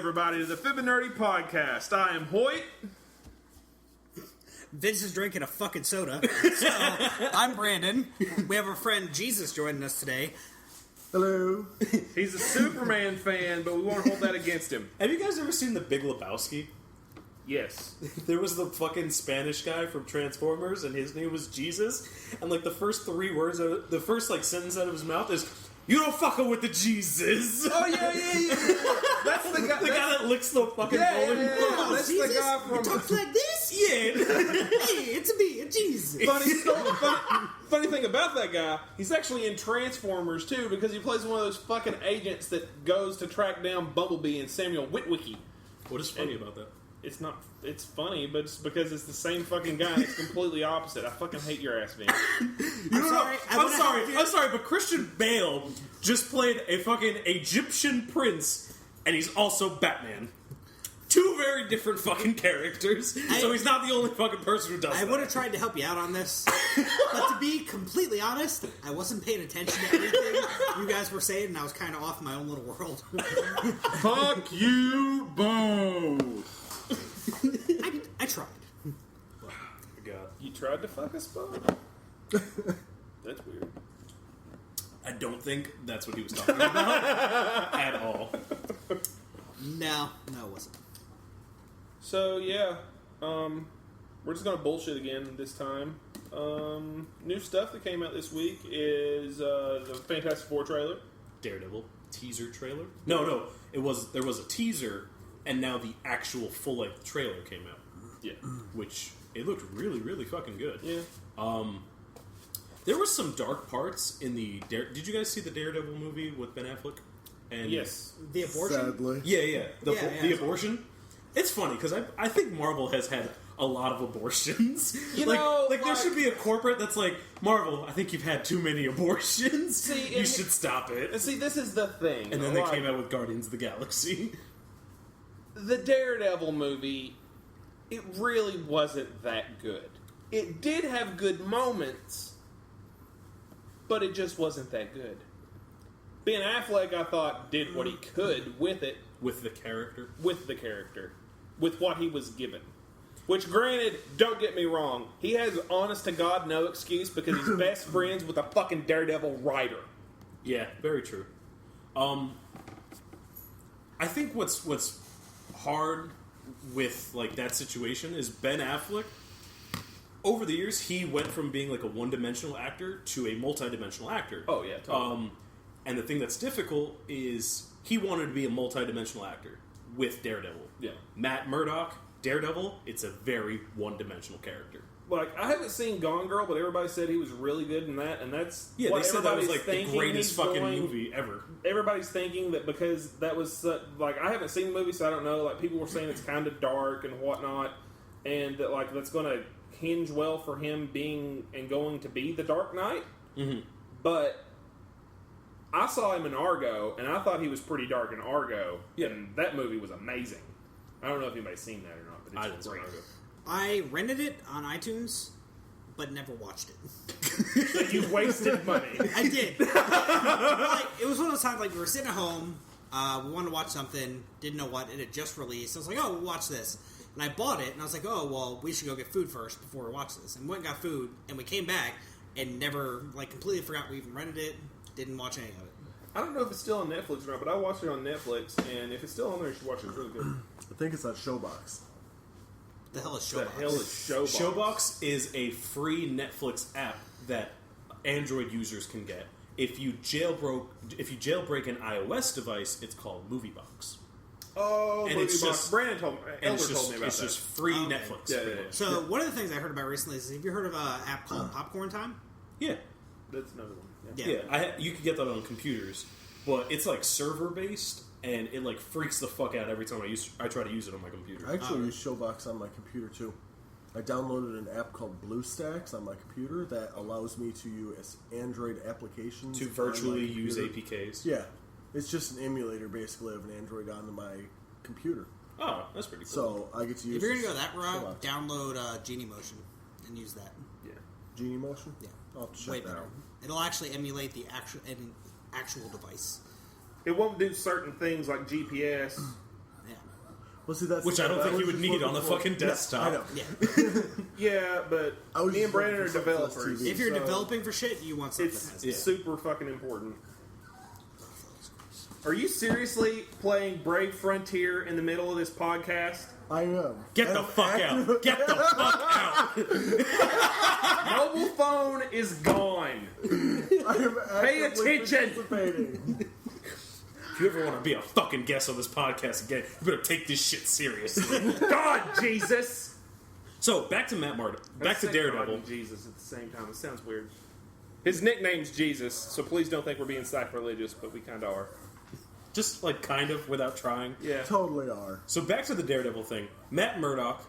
everybody, to the Fibonerdi podcast. I am Hoyt. Vince is drinking a fucking soda. So, I'm Brandon. We have our friend Jesus joining us today. Hello. He's a Superman fan, but we won't hold that against him. Have you guys ever seen The Big Lebowski? Yes. There was the fucking Spanish guy from Transformers, and his name was Jesus. And like the first three words, the first like sentence out of his mouth is, "You don't fucking with the Jesus." Oh yeah. That's the guy. The guy that licks the fucking bowling ball. Oh, That's Jesus? the guy from. He talks like this? Yeah. Hey, it's me, a Jesus. Funny thing about that guy, he's actually in Transformers too, because he plays one of those fucking agents that goes to track down Bumblebee and Samuel Witwicky. What is funny about that? It's not. It's funny, but it's because it's the same fucking guy. And it's completely opposite. I fucking hate your ass, Vince. I'm sorry, but Christian Bale just played a fucking Egyptian prince, and he's also Batman. Two very different fucking characters. So he's not the only fucking person who does that. I would have tried to help you out on this, but to be completely honest, I wasn't paying attention to everything you guys were saying, and I was kind of off in my own little world. Fuck you both. I tried. God. You tried to fuck us both? That's weird. I don't think that's what he was talking about at all. No, it wasn't. So yeah, we're just gonna bullshit again this time. New stuff that came out this week is the Fantastic Four trailer. Daredevil teaser trailer? No, there was a teaser, and now the actual full-length trailer came out. Yeah, which it looked really, really fucking good. Yeah. There was some dark parts in the. Did you guys see the Daredevil movie with Ben Affleck? And yes. The abortion? Sadly. Yeah. The Yeah, abortion. It's funny because I think Marvel has had a lot of abortions. You like, know, there should be a corporate that's like, Marvel, I think you've had too many abortions. See, you should stop it. And see, this is the thing. And then they came out with Guardians of the Galaxy. The Daredevil movie, it really wasn't that good. It did have good moments, but it just wasn't that good. Ben Affleck, I thought, did what he could with it. With the character? With what he was given. Which, granted, don't get me wrong, he has, honest to God, no excuse because he's best friends with a fucking Daredevil writer. Yeah, very true. I think what's hard with like that situation is Ben Affleck. Over the years, he went from being like a one-dimensional actor to a multi-dimensional actor. Oh yeah, totally. And the thing that's difficult is he wanted to be a multi-dimensional actor with Daredevil. Yeah. Matt Murdock, Daredevil, it's a very one-dimensional character. Like, I haven't seen Gone Girl, but everybody said he was really good in that, and that's Yeah, what they said that was like the thinking greatest he's fucking going- movie ever. Everybody's thinking that because that was like, I haven't seen the movie, so I don't know. Like, people were saying it's kind of dark and whatnot, and that like that's going to hinge well for him being and going to be the Dark Knight. Mm-hmm. But I saw him in Argo, and I thought he was pretty dark in Argo. Yeah. And that movie was amazing. I don't know if anybody's seen that or not, but I it's didn't see great. Argo. I rented it on iTunes, but never watched it. So you wasted money. I did. Like, it was one of those times, like, we were sitting at home, we wanted to watch something, didn't know what, it had just released. I was like, oh, we'll watch this. And I bought it, and I was like, oh, well, we should go get food first before we watch this. And we went and got food, and we came back, and never, like, completely forgot we even rented it, didn't watch any of it. I don't know if it's still on Netflix or not, but I watched it on Netflix, and if it's still on there, you should watch it. It's really good. I think it's on Showbox. What the hell is The Showbox? hell is Showbox? Showbox is a free Netflix app that Android users can get. If you jailbreak an iOS device, it's called MovieBox. Oh, And it's just- Brandon told me. And Elder told me about it's that. just free Okay. Netflix. Yeah, pretty yeah, much. So, one of the things I heard about recently is, have you heard of an app called Popcorn Time? Yeah, That's another one. yeah. You can get that on computers, but it's like server based, and it like freaks the fuck out every time I try to use it on my computer. I actually use Showbox on my computer too. I downloaded an app called BlueStacks on my computer that allows me to use Android applications to on my virtually use computer. APKs. Yeah, it's just an emulator basically of an Android onto my computer. Oh, that's pretty cool. So I get to use. If you're going to go that route, Showbox. download Genie Motion and use that. Yeah. Genie Motion. Yeah. I'll have to check Way that better. out. It'll actually emulate the actual device. It won't do certain things like GPS. Yeah. Well, see, that's Which I don't think you would need on the fucking desktop. I know. Yeah. Yeah, but I was me and just looking Brandon are for something for this developers. TV. If you're so developing for shit, you want something that has it's that. super fucking important. Are you seriously playing Brave Frontier in the middle of this podcast? I am. Get the fuck out. Get the fuck out. Mobile phone is gone. I am Pay actively attention. participating. If you ever want to be a fucking guest on this podcast again, you better take this shit seriously. God, Jesus. So, back to Matt Martin. Back to Let's say God Daredevil. and Jesus at the same time. It sounds weird. His nickname's Jesus, so please don't think we're being sacrilegious, but we kind of are. Just, like, kind of, without trying. Yeah. Totally are. So, back to the Daredevil thing. Matt Murdock,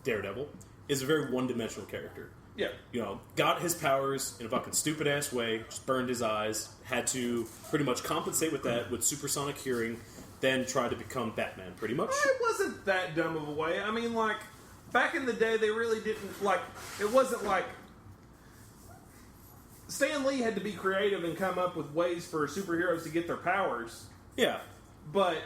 Daredevil, is a very one-dimensional character. Yeah. You know, got his powers in a fucking stupid-ass way, just burned his eyes, had to pretty much compensate with that with supersonic hearing, then tried to become Batman, pretty much. It wasn't that dumb of a way. I mean, like, back in the day, they really didn't, like, it wasn't like Stan Lee had to be creative and come up with ways for superheroes to get their powers, Yeah. but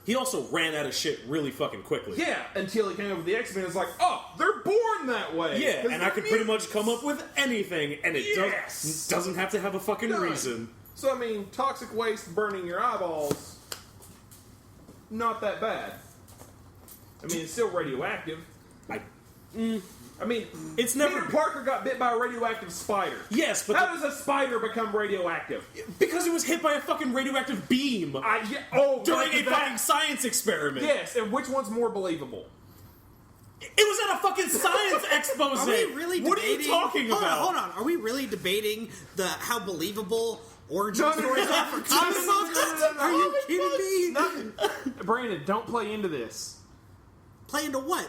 He also ran out of shit really fucking quickly. yeah, until he came up with the X-Men, it's like, oh, they're born that way. Yeah, 'Cause and they're I could pretty mutants. much come up with anything, and it Yes! doesn't have to have a fucking None. reason. So, I mean, toxic waste burning your eyeballs, not that bad. I mean, it's still radioactive. I mean, It's never- Peter Parker got bit by a radioactive spider. Yes, but How does a spider become radioactive? because it was hit by a fucking radioactive beam During during a fucking science experiment. Yes, and which one's more believable? It was at a fucking science expose. Are we really What are debating? you talking about? Hold on. Are we really debating how believable origin stories are for comic books? Are you kidding me? Brandon, don't play into this. Play into what?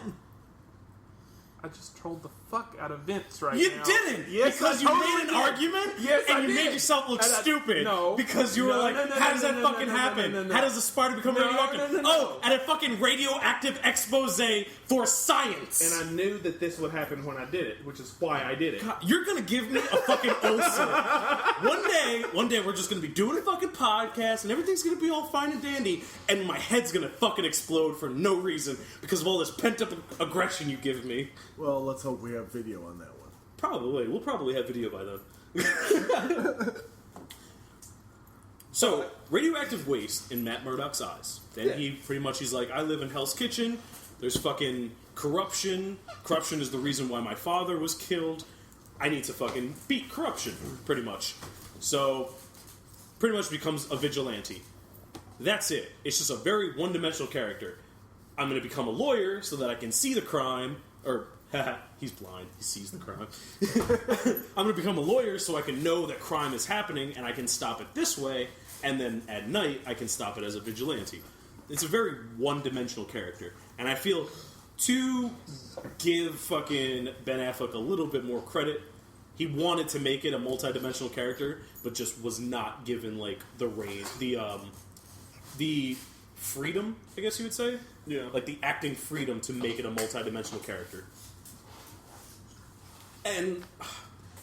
I just trolled the fuck out of Vince right You now. didn't! Yes, because I you totally made an did. argument Yes, and I you did. made yourself look And stupid. no. Because you were No, like, no, no, how does no, that no, fucking no, no, happen? no, no, no. How does a spider become No, radioactive? no, no, Oh, no. at a fucking radioactive expose for science. And I knew that this would happen when I did it, which is why I did it. You're gonna give me a fucking ulcer. One day we're just gonna be doing a fucking podcast and everything's gonna be all fine and dandy and my head's gonna fucking explode for no reason because of all this pent up aggression you give me. Well, let's hope we have video on that one. Probably. We'll probably have video by then. So, radioactive waste in Matt Murdock's eyes. Then Yeah. he's like, I live in Hell's Kitchen. There's fucking corruption. Corruption is the reason why my father was killed. I need to fucking beat corruption, pretty much. So, pretty much becomes a vigilante. That's it. It's just a very one-dimensional character. I'm going to become a lawyer so that I can see the crime, or, haha, he's blind. He sees the crime. I'm going to become a lawyer so I can know that crime is happening and I can stop it this way, and then at night I can stop it as a vigilante. It's a very one-dimensional character. And I feel, to give fucking Ben Affleck a little bit more credit, he wanted to make it a multi-dimensional character, but just was not given, like, the range, the freedom, I guess you would say? Yeah. Like, the acting freedom to make it a multi-dimensional character. And,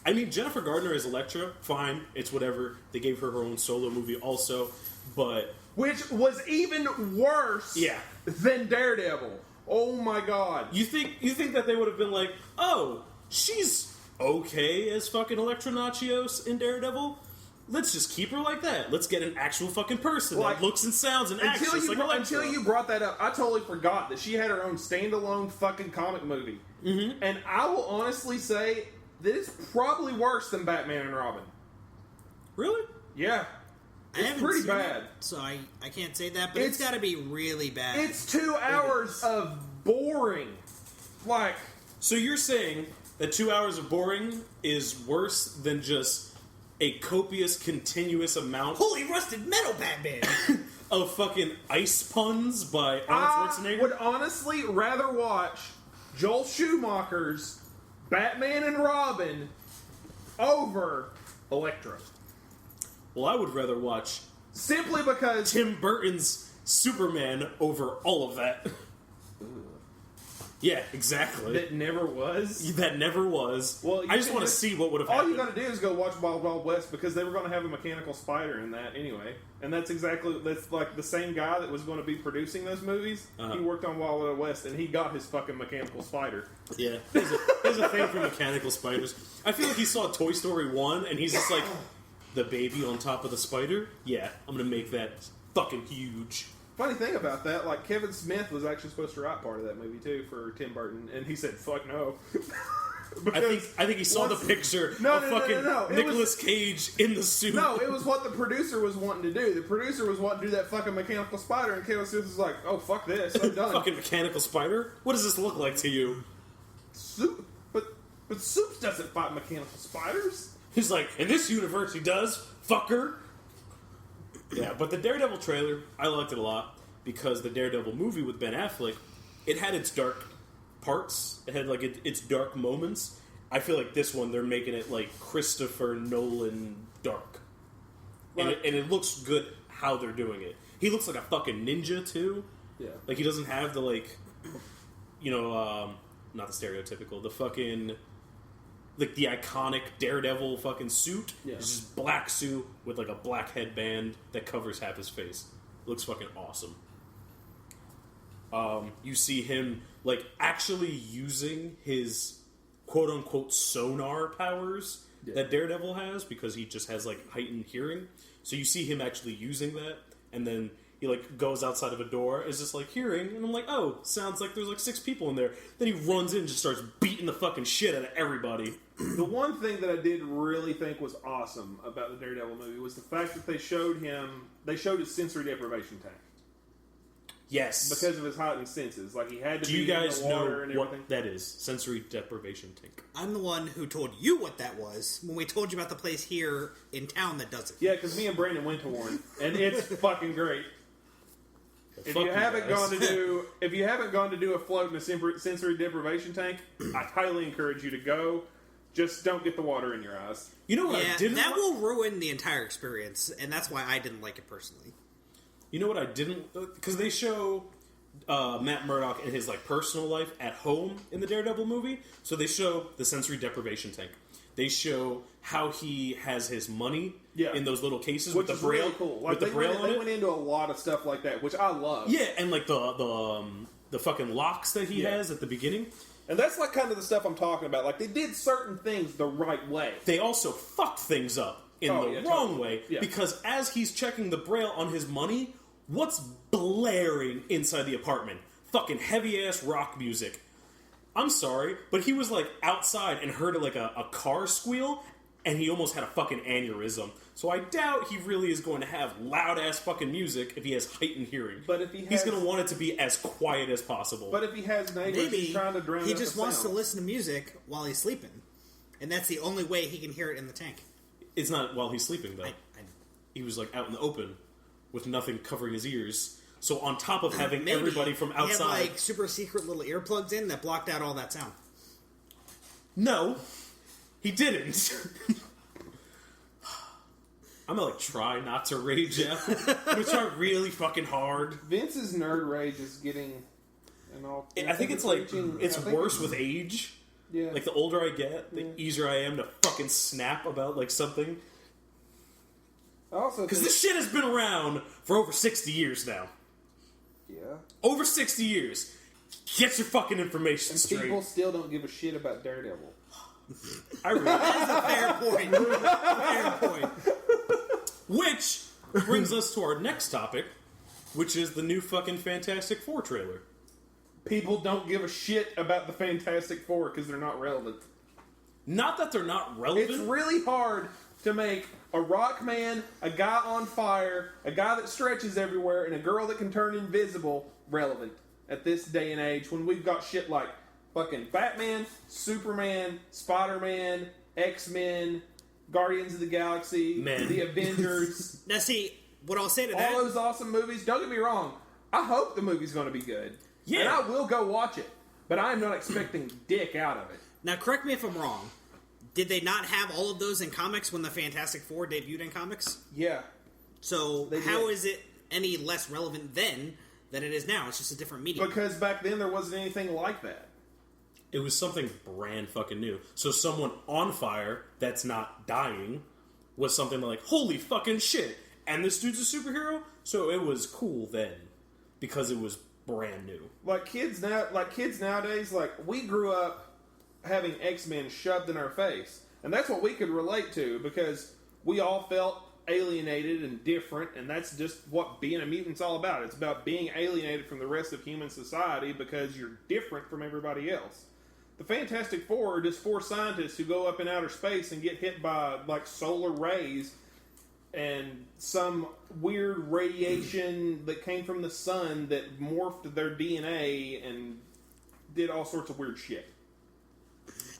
I mean, Jennifer Gardner as Elektra, fine, it's whatever. They gave her own solo movie also, but... Which was even worse Yeah. than Daredevil. Oh my god. You think that they would have been like, oh, she's okay as fucking Elektra Nachios in Daredevil? Let's just keep her like that. Let's get an actual fucking person Like, that looks and sounds and acts just like Elektra. Until you brought that up, I totally forgot that she had her own standalone fucking comic movie. Mm-hmm. And I will honestly say that it's probably worse than Batman and Robin. Really? Yeah. I It's haven't pretty seen bad. it, so I can't say that, but it's It's- got to be really bad. It's 2 hours of boring. Like, So you're saying that 2 hours of boring is worse than just a copious, continuous amount Holy rusted metal, Batman! of fucking ice puns by Arnold I Schwarzenegger? would honestly rather watch Joel Schumacher's Batman and Robin over Elektra. Well, I would rather watch Simply because Tim Burton's Superman over all of that. Yeah, exactly. that never was. That never was. Well, I just want to see what would have all happened. you got to do is go watch Wild Wild West because they were going to have a mechanical spider in that anyway, and that's like the same guy that was going to be producing those movies. Uh-huh. He worked on Wild Wild West, and he got his fucking mechanical spider. Yeah, there's a thing for mechanical spiders. I feel like he saw Toy Story 1, and he's just like, the baby on top of the spider? Yeah, I'm going to make that fucking huge. Funny thing about that, like Kevin Smith was actually supposed to write part of that movie too for Tim Burton, and he said, "Fuck no." I think he saw the picture of fucking Nicolas Cage in the suit. No, it was what the producer was wanting to do. The producer was wanting to do that fucking mechanical spider, and Kevin Smith was like, "Oh fuck this, I'm done." Fucking mechanical spider? What does this look like to you? Soup, but Soup doesn't fight mechanical spiders. He's like, in this universe he does, fucker. Yeah, but the Daredevil trailer, I liked it a lot because the Daredevil movie with Ben Affleck, it had its dark parts. It had like its dark moments. I feel like this one they're making it like Christopher Nolan dark, and it looks good how they're doing it. He looks like a fucking ninja too. Yeah, like he doesn't have the like, not the stereotypical, the fucking. Like the iconic Daredevil fucking suit. Yeah. It's just black suit with like a black headband that covers half his face. Looks fucking awesome. You see him like actually using his quote unquote sonar powers that Daredevil has because he just has like heightened hearing. So you see him actually using that, and then he like goes outside of a door, is just like hearing, and I'm like, oh, sounds like there's like 6 people in there. Then he runs in and just starts beating the fucking shit out of everybody. The one thing that I did really think was awesome about the Daredevil movie was the fact that they showed his sensory deprivation tank. Yes. Because of his heightened senses. Like, he had to Do be you guys in the water know and everything. what that is? Sensory deprivation tank. I'm the one who told you what that was when we told you about the place here in town that does it. Yeah, because me and Brandon went to one, and it's fucking great. If you haven't gone to do a float in a sensory deprivation tank, I highly encourage you to go. Just don't get the water in your eyes. You know what I didn't that will ruin the entire experience, and that's why I didn't like it personally. You know what I didn't... Because they show Matt Murdock in his like personal life at home in the Daredevil movie. So they show the sensory deprivation tank. They show how he has his money in those little cases which with the braille. Really cool. Like, with the braille on it. They went into a lot of stuff like that, which I love. Yeah, and like the fucking locks that he has at the beginning. And that's like kind of the stuff I'm talking about. Like, they did certain things the right way. They also fucked things up in the wrong way because as he's checking the braille on his money, what's blaring inside the apartment? Fucking heavy ass rock music. I'm sorry, but he was like outside and heard like a car squeal, and he almost had a fucking aneurysm. So I doubt he really is going to have loud ass fucking music if he has heightened hearing. But if he's going to want it to be as quiet as possible. But if he has neighbors, he's trying to drown out the sound. He just wants to listen to music while he's sleeping, and that's the only way he can hear it in the tank. It's not while he's sleeping though. He was like out in the open with nothing covering his ears. So on top of having everybody from outside... He had, like, super secret little earplugs in that blocked out all that sound. No, he didn't. I'm gonna, like, try not to rage out. I'm gonna try really fucking hard. Vince's nerd rage is getting... I think it's, like, it's worse with age. Yeah. Like, the older I get, the easier I am to fucking snap about, like, something. Because this shit has been around for over 60 years now. Yeah. Over 60 years. Get your fucking information straight. People still don't give a shit about Daredevil. That is a fair point. Fair point. Which brings us to our next topic, which is the new fucking Fantastic Four trailer. People don't give a shit about the Fantastic Four because they're not relevant. Not that they're not relevant. It's really hard to make a rock man, a guy on fire, a guy that stretches everywhere, and a girl that can turn invisible relevant at this day and age when we've got shit like fucking Batman, Superman, Spider-Man, X-Men, Guardians of the Galaxy, the Avengers. Now see, what I'll say to that... All those awesome movies. Don't get me wrong. I hope the movie's going to be good. Yeah. And I will go watch it. But I am not expecting dick out of it. Now correct me if I'm wrong. Did they not have all of those in comics when the Fantastic Four debuted in comics? Yeah. So how is it any less relevant then than it is now? It's just a different medium. Because back then there wasn't anything like that. It was something brand fucking new. So someone on fire that's not dying was something like, holy fucking shit. And this dude's a superhero? So it was cool then. Because it was brand new. Like kids nowadays, like we grew up having X-Men shoved in our face. And that's what we could relate to because we all felt alienated and different, and that's just what being a mutant's all about. It's about being alienated from the rest of human society because you're different from everybody else. The Fantastic Four are just 4 scientists who go up in outer space and get hit by like solar rays and some weird radiation that came from the sun that morphed their DNA and did all sorts of weird shit.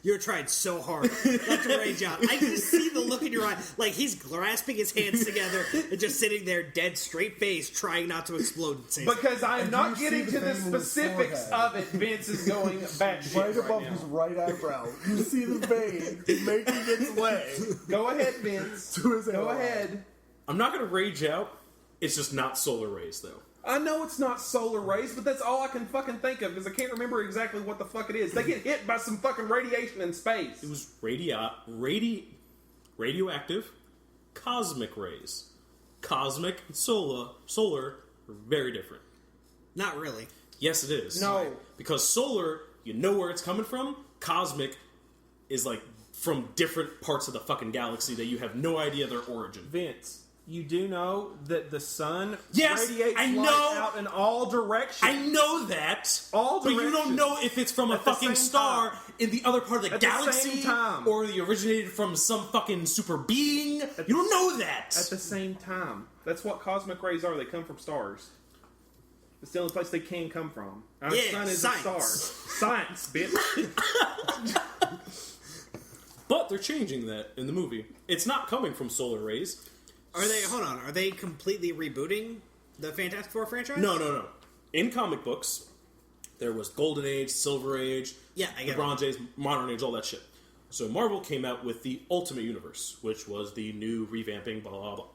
You're trying so hard not to rage out. I can see the look in your eye. Like he's grasping his hands together and just sitting there dead straight face trying not to explode. Because I am not getting to the specifics of it. Vince is going batshit right above his right eyebrow. You see the vein making its way. Go ahead, Vince. Go ahead. I'm not going to rage out. It's just not solar rays, though. I know it's not solar rays, but that's all I can fucking think of because I can't remember exactly what the fuck it is. They get hit by some fucking radiation in space. It was radioactive cosmic rays. Cosmic and solar are very different. Not really. Yes, it is. No. Because solar, you know where it's coming from. Cosmic is like from different parts of the fucking galaxy that you have no idea their origin. Vince, you do know that the sun Yes, radiates I know. light out in all directions. I know that, All but you don't directions. know if it's from a At the fucking same star time. in the other part of the At the galaxy, same time. or they originated from some fucking super being. You don't know that. At the same time. That's what cosmic rays are. They come from stars. It's the only place they can come from. Our Yeah, sun is science. a star. Science, bitch. But they're changing that in the movie. It's not coming from solar rays. Are they completely rebooting the Fantastic Four franchise? No. In comic books, there was Golden Age, Silver Age, Yeah, I get the Bronze Age, Modern Age, all that shit. So Marvel came out with the Ultimate Universe, which was the new revamping, blah, blah, blah.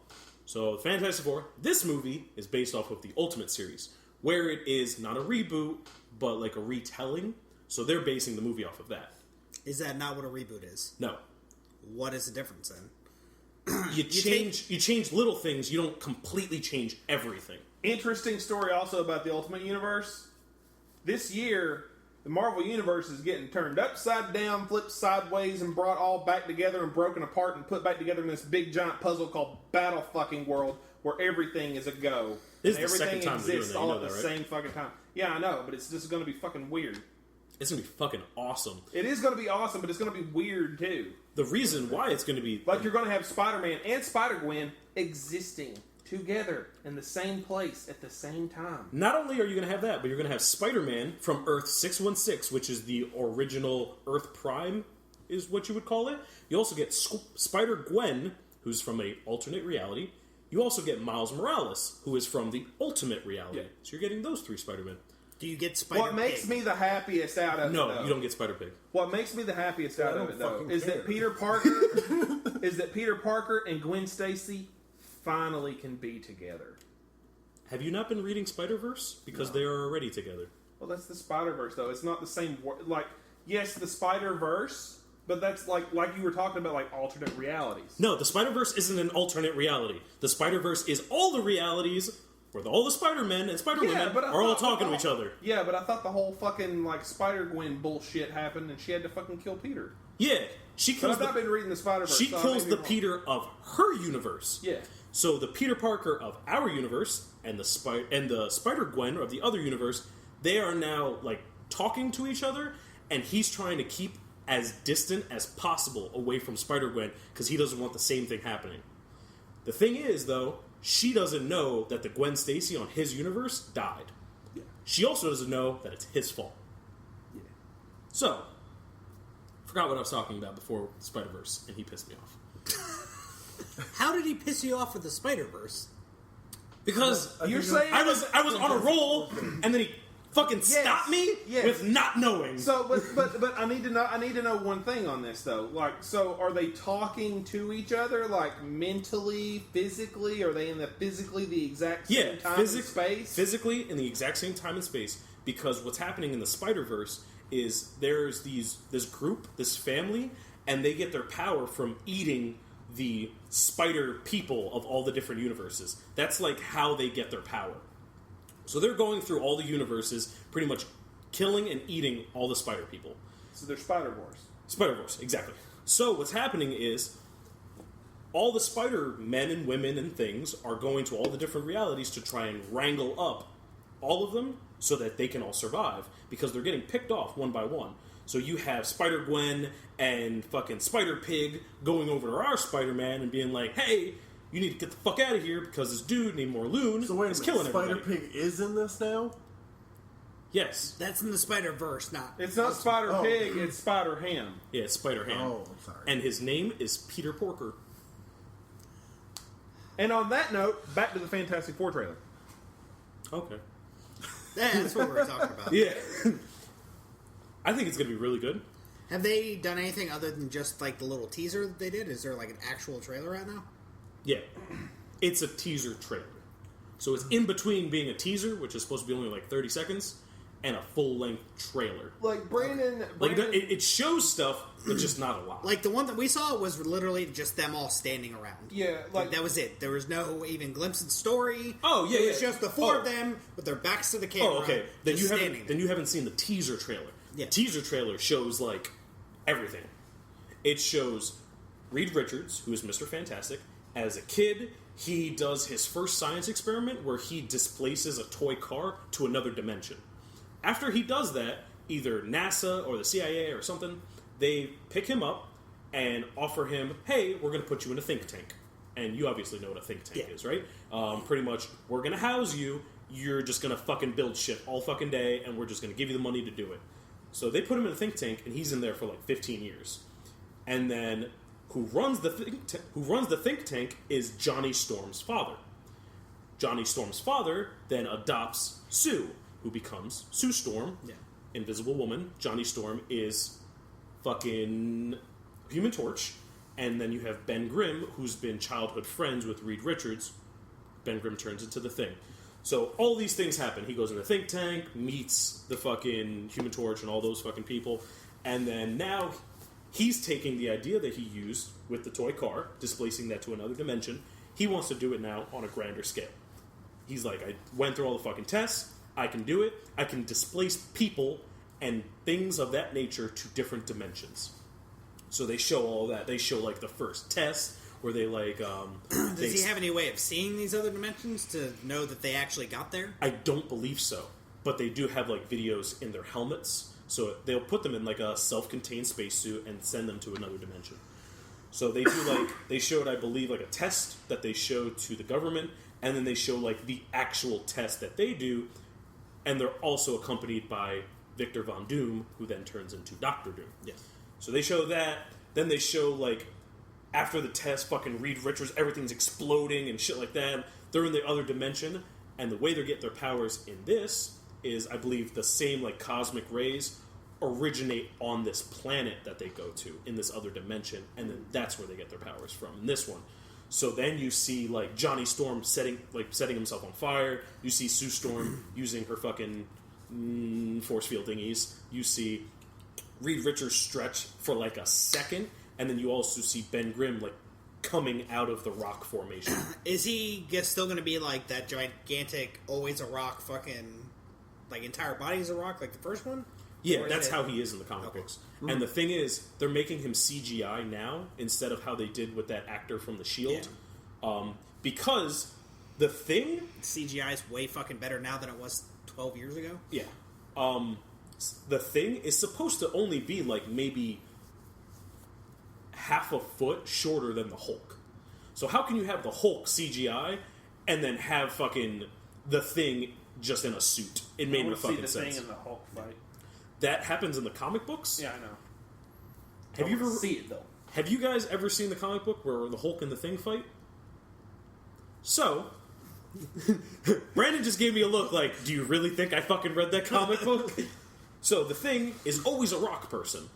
So Fantastic Four, this movie is based off of the Ultimate series, where it is not a reboot, but like a retelling. So they're basing the movie off of that. Is that not what a reboot is? No. What is the difference then? You change little things, you don't completely change everything. Interesting story also about the Ultimate Universe. This year, the Marvel Universe is getting turned upside down, flipped sideways, and brought all back together and broken apart and put back together in this big giant puzzle called Battle Fucking World, where everything is a go. This and is the everything second time we're doing exists that, you all know at the that, right? same fucking time. Yeah, I know, but it's just going to be fucking weird. It's going to be fucking awesome. It is going to be awesome, but it's going to be weird too. The reason why it's going to be... Like you're going to have Spider-Man and Spider-Gwen existing together in the same place at the same time. Not only are you going to have that, but you're going to have Spider-Man from Earth 616, which is the original Earth Prime, is what you would call it. You also get Spider-Gwen, who's from an alternate reality. You also get Miles Morales, who is from the ultimate reality. Yeah. So you're getting those 3 Spider-Men. Do you get Spider-Pig? What makes me the happiest out of it, No, though, you don't get Spider-Pig. What makes me the happiest out I of it, don't though, fucking is care. that Peter Parker and Gwen Stacy finally can be together. Have you not been reading Spider-Verse? Because they are already together. Well, that's the Spider-Verse, though. It's not the same. Like, yes, the Spider-Verse, but that's like you were talking about, like alternate realities. No, the Spider-Verse isn't an alternate reality. The Spider-Verse is all the realities where all the Spider-Men and Spider-Women are all talking to each other. Yeah, but I thought the whole fucking like Spider-Gwen bullshit happened, and she had to fucking kill Peter. Yeah, she But kills I've not been reading the Spider-Verse. she so I kills may be the wrong. Peter of her universe. Yeah. So the Peter Parker of our universe and the Spider-Gwen of the other universe, they are now like talking to each other, and he's trying to keep as distant as possible away from Spider-Gwen because he doesn't want the same thing happening. The thing is, though, she doesn't know that the Gwen Stacy on his universe died. Yeah. She also doesn't know that it's his fault. Yeah. So, forgot what I was talking about before Spider-Verse, and he pissed me off. How did he piss you off with the Spider-Verse? Because You're saying I was on a roll, and then he fucking stopped me yes. with not knowing. So, but I need to know one thing on this though. Like, so are they talking to each other like mentally, physically? Are they in the exact same time and space? Physically in the exact same time and space. Because what's happening in the Spider-Verse is there's this group, this family, and they get their power from eating the spider people of all the different universes. That's like how they get their power. So they're going through all the universes, pretty much killing and eating all the spider people. So they're Spider-Wars. Spider-Verse, exactly. So what's happening is all the spider men and women and things are going to all the different realities to try and wrangle up all of them so that they can all survive, because they're getting picked off one by one. So you have Spider-Gwen and fucking Spider-Pig going over to our Spider-Man and being like, hey, you need to get the fuck out of here because this dude, named Morloon, So wait a is minute, killing everybody. Spider-Pig is in this now? Yes. That's in the Spider-Verse, not... It's not Spider-Pig, it's Spider-Ham. Yeah, it's Spider-Ham. Oh, I'm sorry. And his name is Peter Porker. And on that note, back to the Fantastic Four trailer. Okay. Yeah, that's what we're talking about. Yeah. I think it's going to be really good. Have they done anything other than just like the little teaser that they did? Is there like an actual trailer out now? Yeah. It's a teaser trailer. So it's in between being a teaser, which is supposed to be only like 30 seconds, and a full-length trailer. Like, Brandon... Like, it shows stuff, but just not a lot. Like the one that we saw was literally just them all standing around. Yeah, like... That was it. There was no even glimpse of the story. Oh, yeah, It was yeah. just the four Oh. of them with their backs to the camera. Oh, okay. Then just you standing there. haven't seen the teaser trailer. Yeah. The teaser trailer shows like everything. It shows Reed Richards, who is Mr. Fantastic. As a kid, he does his first science experiment where he displaces a toy car to another dimension. After he does that, either NASA or the CIA or something, they pick him up and offer him, hey, we're going to put you in a think tank. And you obviously know what a think tank is, right? Pretty much, we're going to house you, you're just going to fucking build shit all fucking day, and we're just going to give you the money to do it. So they put him in a think tank, and he's in there for like 15 years. And then who runs the think tank is Johnny Storm's father. Johnny Storm's father then adopts Sue, who becomes Sue Storm, Invisible Woman. Johnny Storm is fucking Human Torch. And then you have Ben Grimm, who's been childhood friends with Reed Richards. Ben Grimm turns into the Thing. So all these things happen. He goes in the think tank, meets the fucking Human Torch and all those fucking people. And then now he's taking the idea that he used with the toy car, displacing that to another dimension. He wants to do it now on a grander scale. He's like, I went through all the fucking tests. I can do it. I can displace people and things of that nature to different dimensions. So they show all that. They show like the first test where they like. Does he have any way of seeing these other dimensions to know that they actually got there? I don't believe so, but they do have like videos in their helmets. So they'll put them in like a self-contained spacesuit and send them to another dimension. So they do like they showed, I believe, like a test that they showed to the government, and then they show like the actual test that they do, and they're also accompanied by Victor Von Doom, who then turns into Doctor Doom. Yeah. So they show that. Then they show like after the test, fucking Reed Richards, everything's exploding and shit like that. They're in the other dimension, and the way they get their powers in this is, I believe, the same like cosmic rays originate on this planet that they go to in this other dimension, and then that's where they get their powers from in this one. So then you see like Johnny Storm setting himself on fire. You see Sue Storm using her fucking force field thingies. You see Reed Richards stretch for like a second, and then you also see Ben Grimm like coming out of the rock formation. Is he still going to be like that gigantic, always a rock fucking, like entire body is a rock like the first one? Yeah, Or is that's it- how he is in the comic books. And the thing is, they're making him CGI now instead of how they did with that actor from The Shield. Because the Thing... CGI is way fucking better now than it was 12 years ago. Yeah. The Thing is supposed to only be like maybe half a foot shorter than the Hulk. So how can you have the Hulk CGI and then have fucking the Thing just in a suit? It made no fucking the sense. Thing in the Hulk fight. That happens in the comic books? Yeah, I know. Have you ever see it though? Have you guys ever seen the comic book where the Hulk and the Thing fight? So, Brandon just gave me a look like, do you really think I fucking read that comic book? So, the Thing is always a rock person.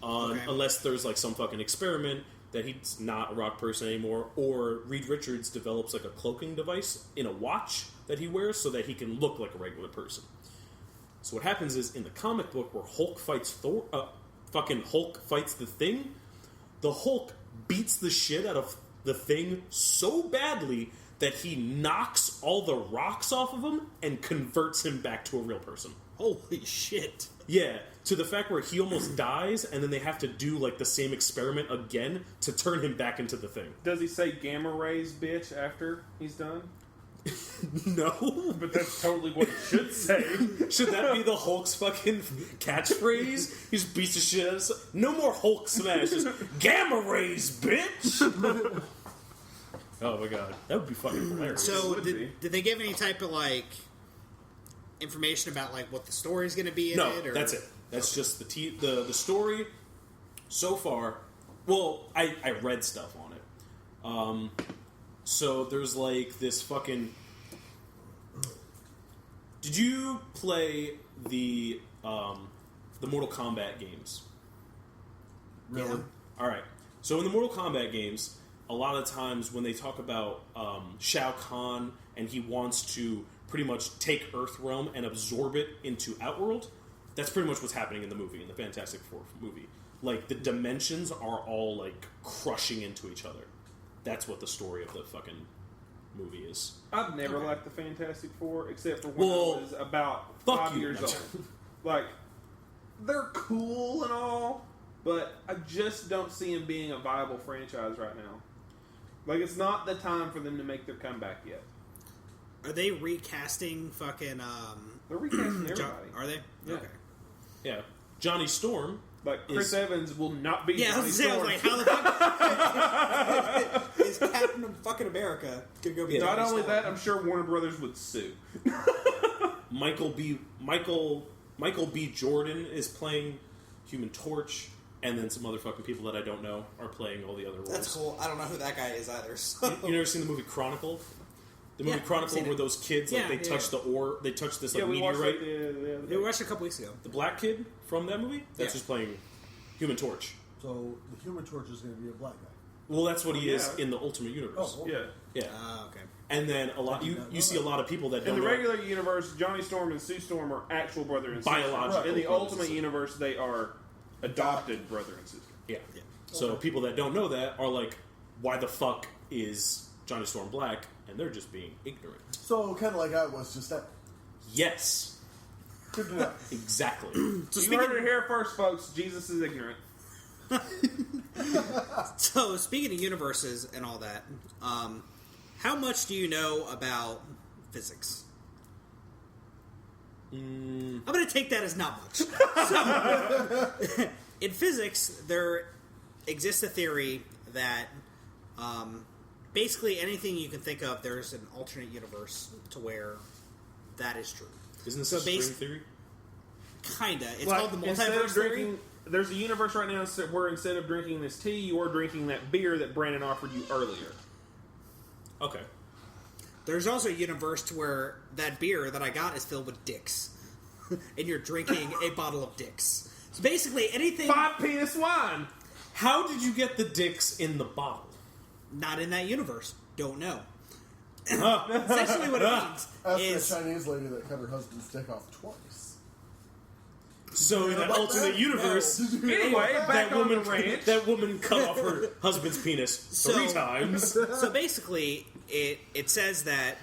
Okay. Unless there's like some fucking experiment that he's not a rock person anymore, or Reed Richards develops like a cloaking device in a watch that he wears so that he can look like a regular person. So what happens is, in the comic book where Hulk fights Thor, fucking Hulk fights the Thing, the Hulk beats the shit out of the Thing so badly that he knocks all the rocks off of him and converts him back to a real person. Holy shit. Yeah, to the fact where he almost dies, and then they have to do, like, the same experiment again to turn him back into the Thing. Does he say gamma rays, bitch, after he's done? No. But that's totally what he should say. Should that be the Hulk's fucking catchphrase? He just beats the shit out of us. No more Hulk smash. Just gamma rays, bitch! Oh my god. That would be fucking hilarious. So, did they give any type of, like, information about, like, what the story's going to be in no, it? Or? that's it. That's just the story so far. Well, I read stuff on it. So there's, like, this fucking... Did you play the Mortal Kombat games? Really? Yeah. Alright. So in the Mortal Kombat games, a lot of times when they talk about Shao Kahn and he wants to pretty much take Earthrealm and absorb it into Outworld, that's pretty much what's happening in the movie, in the Fantastic Four movie. Like, the dimensions are all, like, crushing into each other. That's what the story of the fucking movie is. I've never liked the Fantastic Four, except for when I was about fuck 5 you. years old. Like, they're cool and all, but I just don't see them being a viable franchise right now. Like, it's not the time for them to make their comeback yet. Are they recasting fucking, They're recasting everybody. Are they? Yeah. Okay. Yeah. Johnny Storm. Like, Chris Evans will not be Yeah, I Johnny was saying, Storm. like, how the fuck is Captain of fucking America gonna go be Yeah. Not Johnny only Storm? that, I'm sure Warner Brothers would sue. Michael B. Jordan is playing Human Torch, and then some other fucking people that I don't know are playing all the other roles. That's cool. I don't know who that guy is either. So. You never seen the movie Chronicle? The movie Yeah, Chronicle, I've seen where it. those kids, like, Yeah, they yeah, touch the ore, they touch this, like, Yeah, we watched meteorite. it the other day. We watched it a couple weeks ago. The black kid from that movie? That's Yeah. just playing Human Torch. So the Human Torch is going to be a black guy. Well, that's what he is Yeah. in the Ultimate Universe. Oh, Yeah. Yeah. Okay. And then a lot, you see a lot of people that In don't the know. regular universe, Johnny Storm and Sue Storm are actual brother and sister. Biological In the brothers Ultimate and Universe, they are adopted brother and sister. Yeah. So people that don't know that are like, why the fuck is Johnny Storm black? And they're just being ignorant. So kind of like I was just that. Yes. Good to know. Exactly. So You heard it here first, folks. Jesus is ignorant. So, speaking of universes and all that, how much do you know about physics? I'm going to take that as not much. So, in physics, there exists a theory that basically anything you can think of, there's an alternate universe to where that is true. Isn't this So a string basi- theory? Kinda. It's Like, called the instead multiverse of theory. drinking, there's a universe right now where instead of drinking this tea, you are drinking that beer that Brandon offered you earlier. Okay. There's also a universe to where that beer that I got is filled with dicks. And you're drinking a bottle of dicks. So basically, anything 5 penis wine. How did you get the dicks in the bottle? not in that universe, don't know. Essentially what it means That's is... the Chinese lady that cut her husband's dick off twice. So in that alternate universe, Anyway, back on the ranch. that woman cut off her husband's penis 3 times. So basically, it says that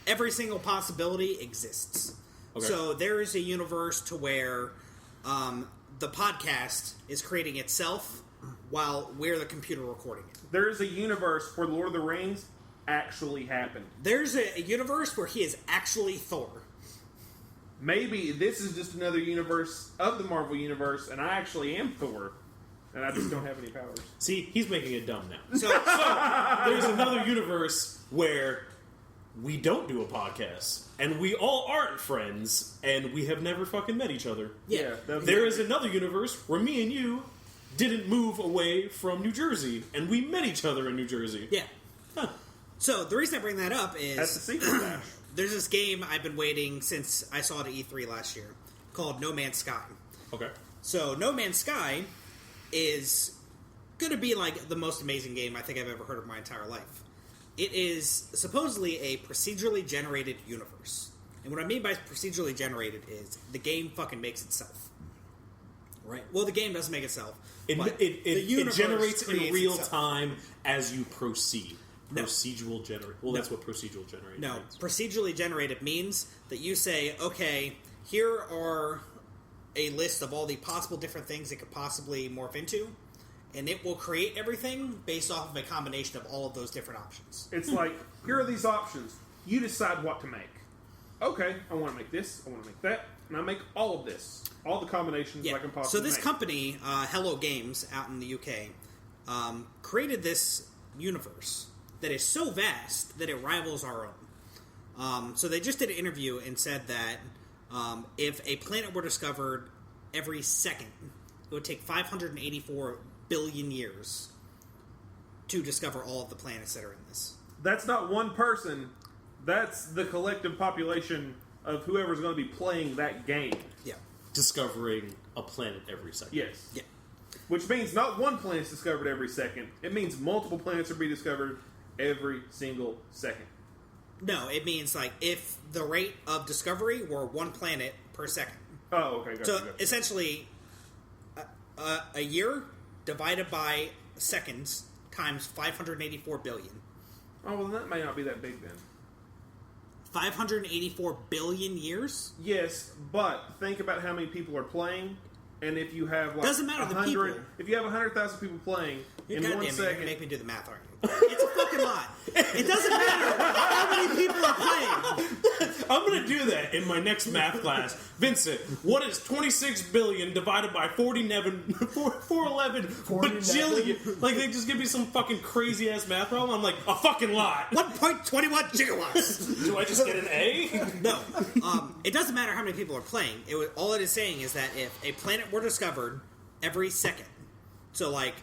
every single possibility exists. Okay. So there is a universe to where the podcast is creating itself while we're the computer recording it. There is a universe where Lord of the Rings actually happened. There's a universe where he is actually Thor. Maybe this is just another universe of the Marvel Universe, and I actually am Thor, and I just don't have any powers. See, he's making it dumb now. So There's another universe where we don't do a podcast, and we all aren't friends, and we have never fucking met each other. yeah. There is another universe where me and you didn't move away from New Jersey, and we met each other in New Jersey. Yeah. Huh. So the reason I bring that up That's the is sequel dash. there's this game I've been waiting since I saw it at E3 last year called No Man's Sky. Okay. So No Man's Sky is going to be like the most amazing game I think I've ever heard of my entire life. It is supposedly a procedurally generated universe And what I mean by procedurally generated is the game fucking makes itself. Right. Well, the game doesn't make itself. It generates in real itself. time as you proceed. No. Procedural generate. Well, that's what procedural generated No, means. procedurally generated means that you say, okay, here are a list of all the possible different things it could possibly morph into, and it will create everything based off of a combination of all of those different options. It's like, here are these options. You decide what to make. Okay, I want to make this, I want to make that, and I make all of this. All the combinations I can possibly So this make. company, Hello Games, out in the UK, created this universe that is so vast that it rivals our own. So they just did an interview and said that if a planet were discovered every second, it would take 584 billion years to discover all of the planets that are in this. That's not one person. That's the collective population of whoever's going to be playing that game. Yeah. Discovering a planet every second. Yes. Yeah. Which means not one planet's discovered every second. It means multiple planets are being discovered every single second. No, it means like if the rate of discovery were one planet per second. Oh, okay. Gotcha, So gotcha. essentially, a year divided by seconds times 584 billion. Oh, well, that may not be that big then. 584 billion years? Yes, but think about how many people are playing, and if you have like Doesn't matter the 100, people. if you have 100,000 people playing in God 1 damn it, you're second, gonna make me do the math, aren't you? It's a fucking lot. It doesn't matter how many people are playing. I'm going to do that in my next math class. Vincent, what is 26 billion divided by 411 bajillion? Like, they just give me some fucking crazy-ass math problem. I'm like, a fucking lot. 1.21 gigawatts. Do I just get an A? No. It doesn't matter how many people are playing. All it is saying is that if a planet were discovered every second, so like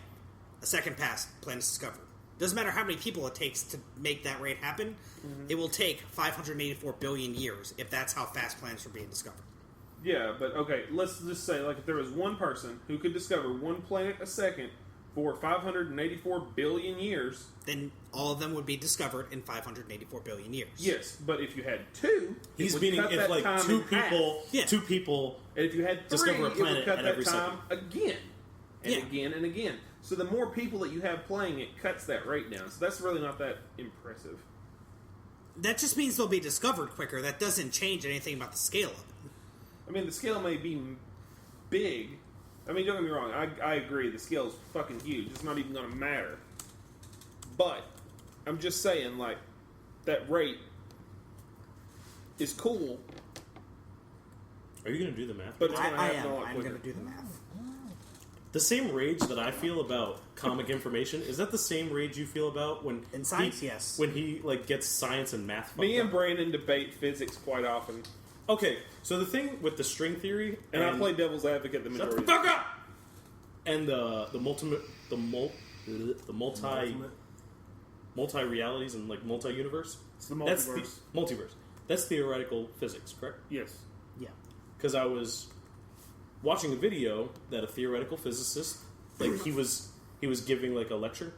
a second passed, planet's discovered. Doesn't matter how many people it takes to make that rate happen. Mm-hmm. It will take 584 billion years if that's how fast planets are being discovered. yeah, but okay, let's just say like if there was one person who could discover one planet a second for 584 billion years, Then all of them would be discovered in 584 billion years. yes, but if you had two, it He's would meaning cut if that like time two in half. people, Yeah. two people. And if you had three, discover a it planet would cut at that every time again. And Yeah. again and again. So the more people that you have playing, it cuts that rate down. So that's really not that impressive. That just means they'll be discovered quicker. That doesn't change anything about the scale of it. I mean, the scale may be big. I mean, don't get me wrong. I agree. The scale is fucking huge. It's not even going to matter. But I'm just saying, like, that rate is cool. Are you going to do the math? But it's going to I happen am. a lot I'm quicker. going to do the math. The same rage that I feel about comic information, is that the same rage you feel about when In science, yes. when he like gets science and math fucked Me and up? Brandon debate physics quite often. Okay, so the thing with the string theory And I play devil's advocate the Shut the majority. fuck up! And the multi realities and like multi universe. It's the That's multiverse. the multiverse. That's theoretical physics, correct? Yes. Yeah. Because I was watching a video that a theoretical physicist, like he was giving like a lecture.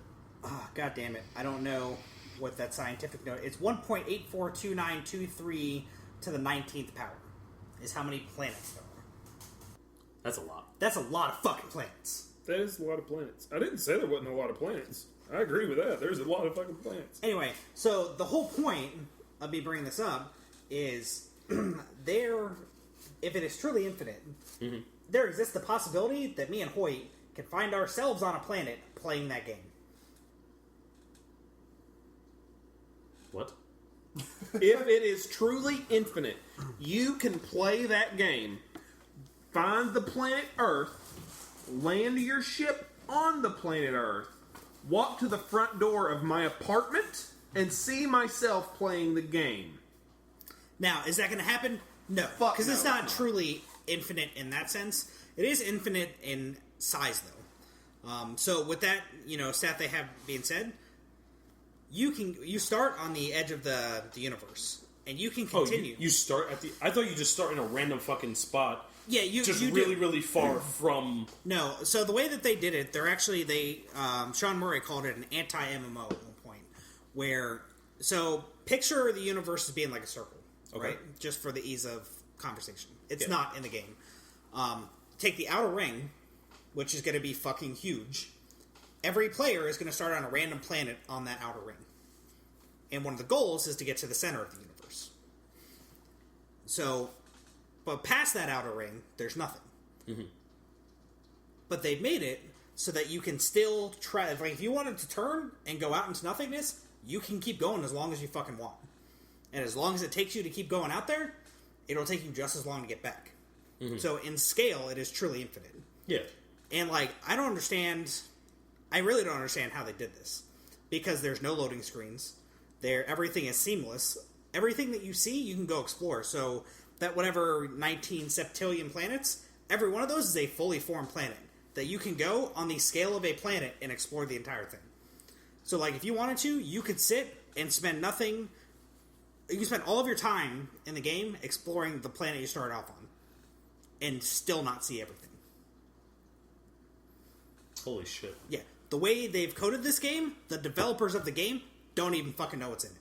Ah, God damn it. I don't know what that scientific note. It's 1.842923 to the 19th power is how many planets there are. That's a lot. That's a lot of fucking planets. That is a lot of planets. I didn't say there wasn't a lot of planets. I agree with that. There's a lot of fucking planets. Anyway, so the whole point of me bringing this up is if it is truly infinite, there exists the possibility that me and Hoyt can find ourselves on a planet playing that game. What? If it is truly infinite, you can play that game, find the planet Earth, land your ship on the planet Earth, walk to the front door of my apartment, and see myself playing the game. Now, is that going to happen? No, Fuck because no, it's not it's not. truly infinite in that sense. It is infinite in size, though. So with that, stat they have being said, you start on the edge of the universe, and you can continue. You start at the. I thought you just start in a random fucking spot. Yeah, you just you really, do. really far from. No, so the way that they did it, Sean Murray called it an anti-MMO at one point, where picture the universe as being like a circle. Okay. right? Just for the ease of conversation. It's not in the game. Take the outer ring, which is going to be fucking huge. Every player is going to start on a random planet on that outer ring. And one of the goals is to get to the center of the universe. So, but past that outer ring, there's nothing. Mm-hmm. But they've made it so that you can still try. Like, if you wanted to turn and go out into nothingness, you can keep going as long as you fucking want. And as long as it takes you to keep going out there, it'll take you just as long to get back. Mm-hmm. So in scale, it is truly infinite. Yeah. And, like, I really don't understand how they did this. Because there's no loading screens. Everything is seamless. Everything that you see, you can go explore. So that whatever 19 septillion planets, every one of those is a fully formed planet that you can go on the scale of a planet and explore the entire thing. So, like, if you wanted to, you could sit and spend nothing. You can spend all of your time in the game exploring the planet you started off on and still not see everything. Holy shit. Yeah. The way they've coded this game, the developers of the game don't even fucking know what's in it.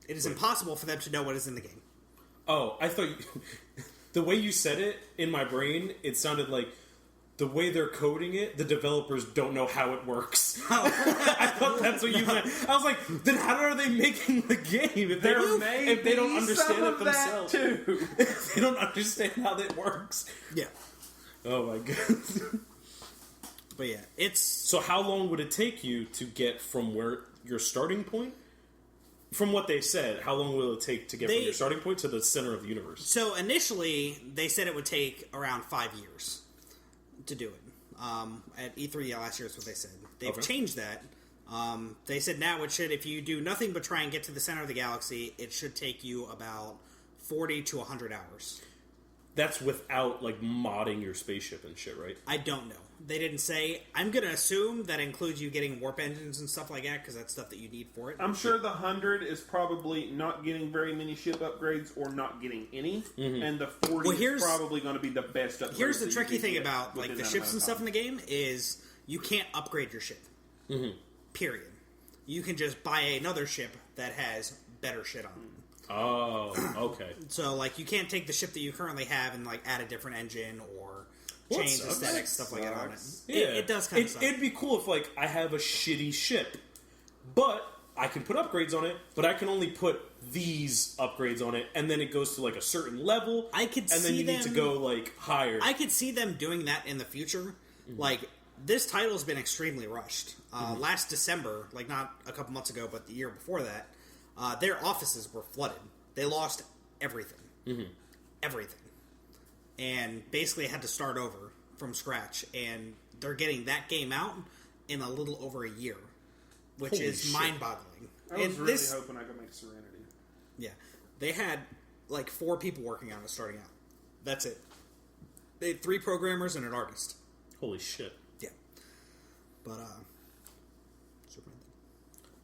It is impossible for them to know what is in the game. Oh, I thought the way you said it in my brain, it sounded like the way they're coding it, the developers don't know how it works. I thought that's what you meant. I was like, then how are they making the game if they don't understand it themselves? Too. If they don't understand how that works. Yeah. Oh my god. But yeah, it's... So how long would it take you to get from where your starting point? From what they said, how long will it take to get from your starting point to the center of the universe? So initially, they said it would take around 5 years to do it. At E3 last year is what they said. They've changed that. They said now it should, if you do nothing but try and get to the center of the galaxy, it should take you about 40 to 100 hours. That's without, like, modding your spaceship and shit, right? I don't know. They didn't say. I'm going to assume that includes you getting warp engines and stuff like that, because that's stuff that you need for it. I'm sure the 100 is probably not getting very many ship upgrades or not getting any, and the 40 is probably going to be the best upgrade. Here's the tricky thing about, like, the ships and stuff in the game is you can't upgrade your ship. Mm-hmm. Period. You can just buy another ship that has better shit on it. Oh, okay. So, like, you can't take the ship that you currently have and, like, add a different engine or change aesthetics, stuff like that on it. Yeah. It does kind of suck. It'd be cool if, like, I have a shitty ship, but I can put upgrades on it, but I can only put these upgrades on it, and then it goes to, like, a certain level, and then you need to go, like, higher. I could see them doing that in the future. Mm-hmm. Like, this title's been extremely rushed. Last December, like, not a couple months ago, but the year before that, their offices were flooded. They lost everything. Mm-hmm. Everything. And basically had to start over from scratch. And they're getting that game out in a little over a year. Which is mind-boggling. I was really hoping I could make Serenity. Yeah. They had, like, 4 people working on it starting out. That's it. They had 3 programmers and an artist. Holy shit. Yeah. But,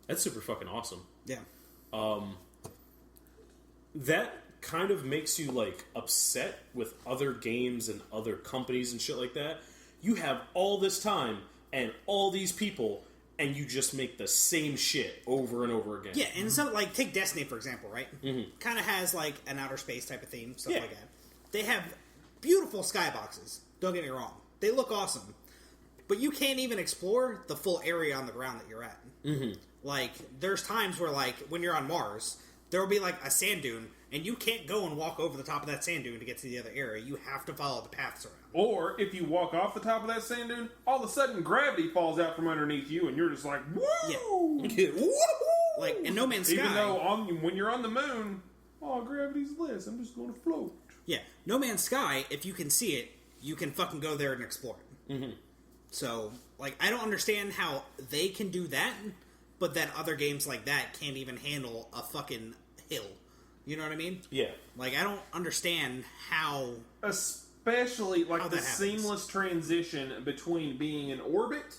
that's super fucking awesome. Yeah. That kind of makes you, like, upset with other games and other companies and shit like that. You have all this time and all these people, and you just make the same shit over and over again. Yeah, and so, like, take Destiny, for example, right? Mm-hmm. Kind of has, like, an outer space type of theme, stuff like that. They have beautiful skyboxes, don't get me wrong. They look awesome. But you can't even explore the full area on the ground that you're at. Mm-hmm. Like, there's times where, like, when you're on Mars, there will be, like, a sand dune, and you can't go and walk over the top of that sand dune to get to the other area. You have to follow the paths around. Or, if you walk off the top of that sand dune, all of a sudden gravity falls out from underneath you, and you're just like, woo! Yeah. Woo! Like, in No Man's Sky... Even though when you're on the moon, gravity's less, I'm just going to float. Yeah. No Man's Sky, if you can see it, you can fucking go there and explore it. Mm-hmm. So, like, I don't understand how they can do that, but then other games like that can't even handle a fucking hill. You know what I mean? Yeah. Like, I don't understand how... Especially, like, the seamless transition between being in orbit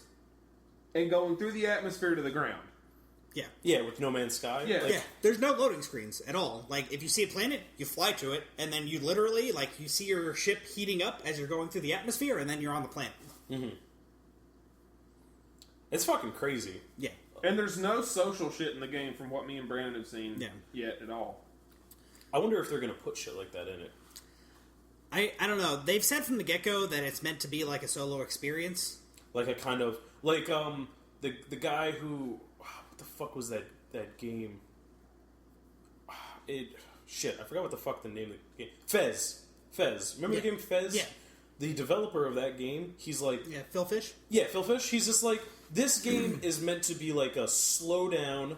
and going through the atmosphere to the ground. Yeah. Yeah, with No Man's Sky. Yeah. Yeah, there's no loading screens at all. Like, if you see a planet, you fly to it, and then you literally, like, you see your ship heating up as you're going through the atmosphere, and then you're on the planet. Mm-hmm. It's fucking crazy. Yeah. And there's no social shit in the game from what me and Brandon have seen yet at all. I wonder if they're going to put shit like that in it. I don't know. They've said from the get-go that it's meant to be like a solo experience. Like a kind of... Like, the guy who... What the fuck was that game? Shit, I forgot what the fuck the name of the game... Fez. Remember the game Fez? Yeah. The developer of that game, he's like... Yeah, Phil Fish? Yeah, Phil Fish. He's just like, this game is meant to be like a slow down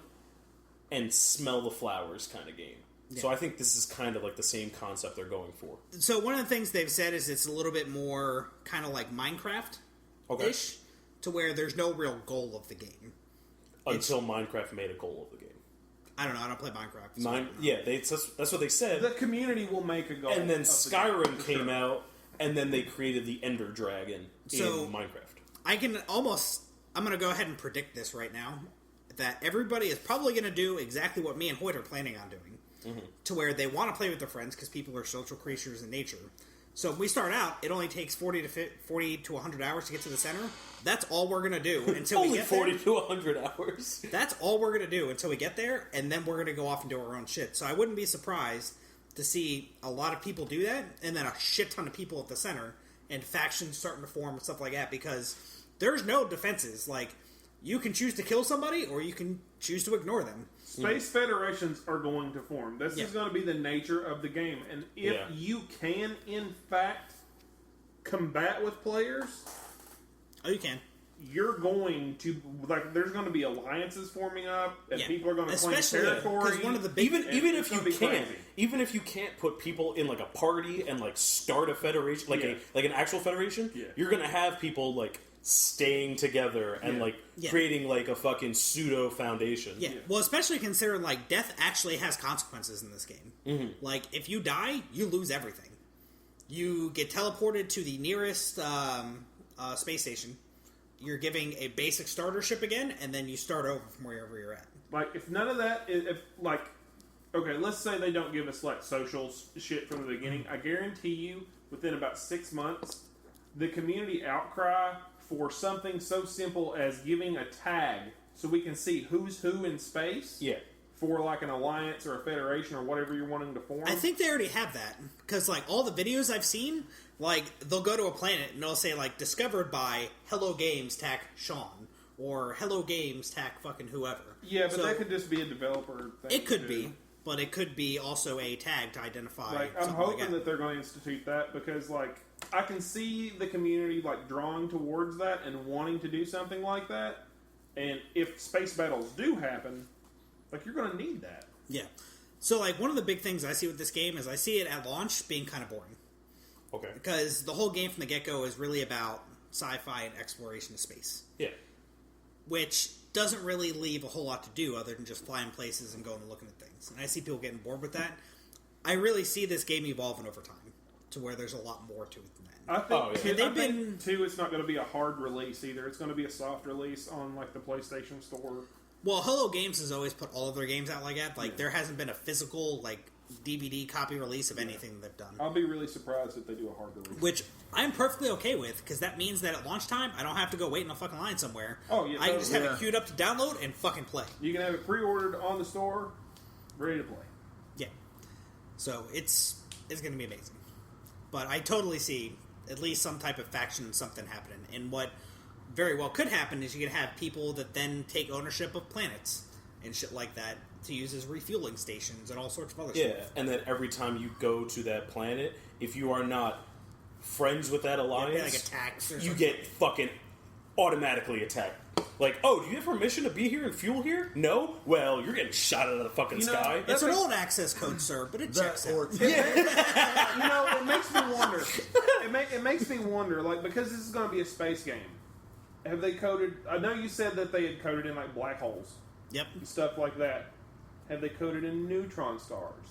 and smell the flowers kind of game. Yeah. So I think this is kind of like the same concept they're going for. So one of the things they've said is it's a little bit more kind of like Minecraft-ish, to where there's no real goal of the game. Until Minecraft made a goal of the game. I don't know. I don't play Minecraft. So that's what they said. The community will make a goal. And then Skyrim came out, and then they created the Ender Dragon in Minecraft. I'm going to go ahead and predict this right now, that everybody is probably going to do exactly what me and Hoyt are planning on doing. Mm-hmm. To where they want to play with their friends because people are social creatures in nature. So when we start out, it only takes 40 to 100 hours to get to the center. That's all we're going to do until we get there. Only 40 to 100 hours. That's all we're going to do until we get there, and then we're going to go off and do our own shit. So I wouldn't be surprised to see a lot of people do that, and then a shit ton of people at the center, and factions starting to form and stuff like that, because there's no defenses. Like, you can choose to kill somebody, or you can choose to ignore them. Space federations are going to form. This is going to be the nature of the game. And if you can, in fact, combat with players... Oh, you can. You're going to... Like, there's going to be alliances forming up, and people are going to claim territory. One of the big, even if you can't put people in, like, a party and, like, start a federation, like an actual federation, you're going to have people, like... staying together and creating like a fucking pseudo foundation. Yeah. Well, especially considering like death actually has consequences in this game. Mm-hmm. Like if you die, you lose everything. You get teleported to the nearest space station. You're giving a basic starter ship again, and then you start over from wherever you're at. Like if none of that, okay, let's say they don't give us like social shit from the beginning. I guarantee you, within about 6 months, the community outcry for something so simple as giving a tag so we can see who's who in space. Yeah. For like an alliance or a federation or whatever you're wanting to form. I think they already have that. Because like all the videos I've seen, like they'll go to a planet and they'll say like discovered by Hello Games tac Sean or Hello Games tac fucking whoever. Yeah, but that could just be a developer thing. It could be. But it could be also a tag to identify. Like I'm hoping that they're going to institute that because like I can see the community like drawing towards that and wanting to do something like that. And if space battles do happen, like you're going to need that. Yeah. So like one of the big things I see with this game is I see it at launch being kind of boring. Okay. Because the whole game from the get-go is really about sci-fi and exploration of space. Yeah. Which doesn't really leave a whole lot to do other than just flying places and going and looking at things. And I see people getting bored with that. I really see this game evolving over time to where there's a lot more to it than that. I think, too, it's not going to be a hard release either. It's going to be a soft release on, like, the PlayStation Store. Well, Hello Games has always put all of their games out like that. Like, there hasn't been a physical, like, DVD copy release of anything they've done. I'll be really surprised if they do a hard release. Which I'm perfectly okay with, because that means that at launch time, I don't have to go wait in a fucking line somewhere. Oh, yeah. I can just have it queued up to download and fucking play. You can have it pre-ordered on the store, ready to play. Yeah. So, it's going to be amazing. But I totally see at least some type of faction, something happening. And what very well could happen is you could have people that then take ownership of planets and shit like that to use as refueling stations and all sorts of other stuff. Yeah, and then every time you go to that planet, if you are not friends with that alliance, like attacks or you get fucking automatically attacked. Like, oh, do you have permission to be here and fuel here? No? Well, you're getting shot out of the fucking sky. It's an old access code, sir, but it checks out. It makes me wonder. It makes me wonder, like, because this is going to be a space game. Have they coded... I know you said that they had coded in, like, black holes. Yep. And stuff like that. Have they coded in neutron stars?